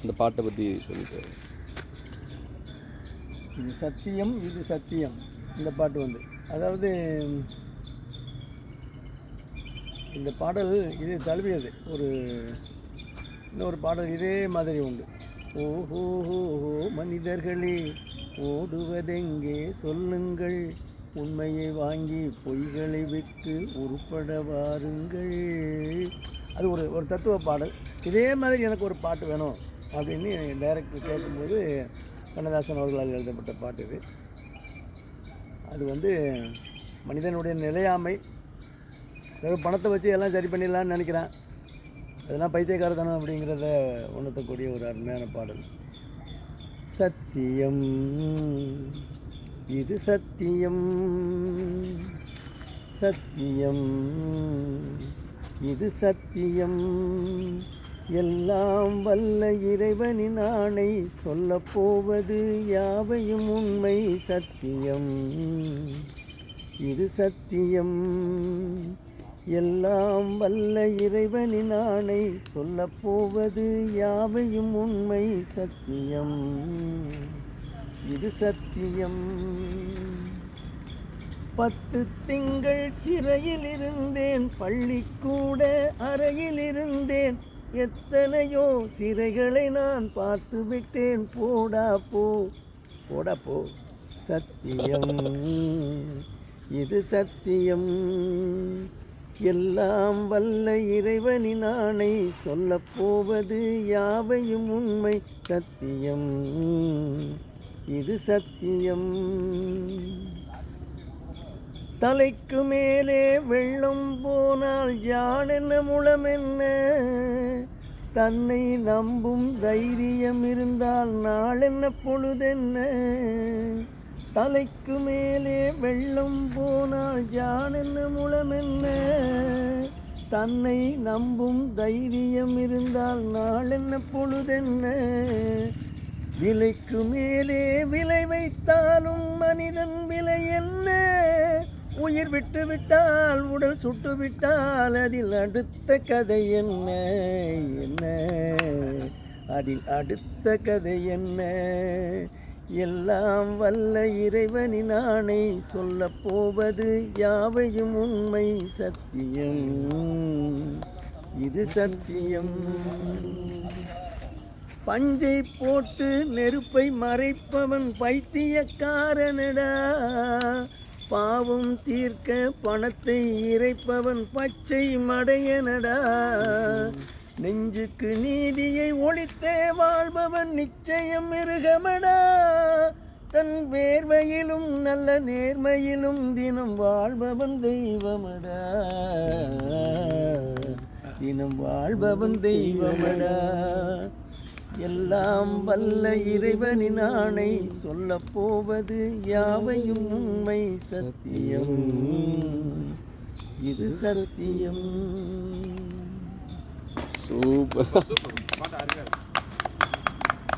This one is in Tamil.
இந்த பாட்டை பற்றி சொல்லிட்டு. இது சத்தியம் இது சத்தியம். இந்த பாட்டு வந்து அதாவது இந்த பாடல் இது தழுவியது. இன்னொரு பாடல் இதே மாதிரி உண்டு. ஓஹோ மனிதர்களே ஓடுவதெங்கே சொல்லுங்கள், உண்மையை வாங்கி பொய்களை விட்டு உருப்பட வாருங்கள். அது ஒரு தத்துவ பாடல். இதே மாதிரி எனக்கு ஒரு பாட்டு வேணும் அப்படின்னு டைரக்டர் கேட்கும்போது கண்ணதாசன் அவர்களால் எழுதப்பட்ட பாட்டு இது. அது வந்து மனிதனுடைய நிலையாமை, பணத்தை வச்சு எல்லாம் சரி பண்ணிடலான்னு நினைக்கிறான். அதெல்லாம் பைத்தியக்காரத்தனம் அப்படிங்கிறத உணர்த்தக்கூடிய ஒரு அருமையான பாடல். சத்தியம் இது சத்தியம், சத்தியம் இது சத்தியம், எல்லாம் வல்ல இறைவனின் ஆணை, சொல்லப்போவது யாவையும் உண்மை. சத்தியம் இது சத்தியம், எல்லாம் வல்ல இறைவனின் ஆணை, சொல்லப்போவது யாவையும் உண்மை. சத்தியம் இது சத்தியம். 10 திங்கள் சிறையில் இருந்தேன், பள்ளிக்கூட அறையில் இருந்தேன், எத்தனையோ சிறைகளை நான் பார்த்து விட்டேன். போடா போ போடா போ. சத்தியம் இது சத்தியம், எல்லாம் வல்ல இறைவனின் ஆணை, சொல்லப்போவது யாவையும் உண்மை. சத்தியம் இது சத்தியம். தலைக்கு மேலே வெள்ளம் போனால் யான் என்ன முளம் என்ன, தன்னை நம்பும் தைரியம் இருந்தால் நாளென்ன பொழுதென்ன. தலைக்கு மேலே வெள்ளம் போனால் யான் என்ன முளம் என்ன, தன்னை நம்பும் தைரியம் இருந்தால் நாளென்ன பொழுதென்ன. விலைக்கு மேலே விலை வைத்தாலும் மனிதன் விலை என்ன, உயிர் விட்டு விட்டால் உடல் சுட்டு விட்டால் அதில் அடுத்த கதை என்ன என்ன, அதில் அடுத்த கதை என்ன. எல்லாம் வல்ல இறைவனின் ஆணை, சொல்லப்போவது யாவையும் உண்மை. சத்தியம் இது சத்தியம். பஞ்சை போட்டு நெருப்பை மறைப்பவன் பைத்தியக்காரனடா, பாவம் தீர்க்க பணத்தை இறைப்பவன் பச்சை மடையனடா. நெஞ்சுக்கு நீதியை ஒளித்தே வாழ்பவன் நிச்சயம் மிருகமடா, தன் வேர்வையிலும் நல்ல நேர்மையிலும் தினம் வாழ்பவன் தெய்வமடா, தினம் வாழ்பவன் தெய்வமடா. எல்லாம் வல்ல இறைவனின் ஆணை, சொல்லப்போவது யாவையும் உண்மை. சத்தியம் இது சத்தியம். சூப்பர்.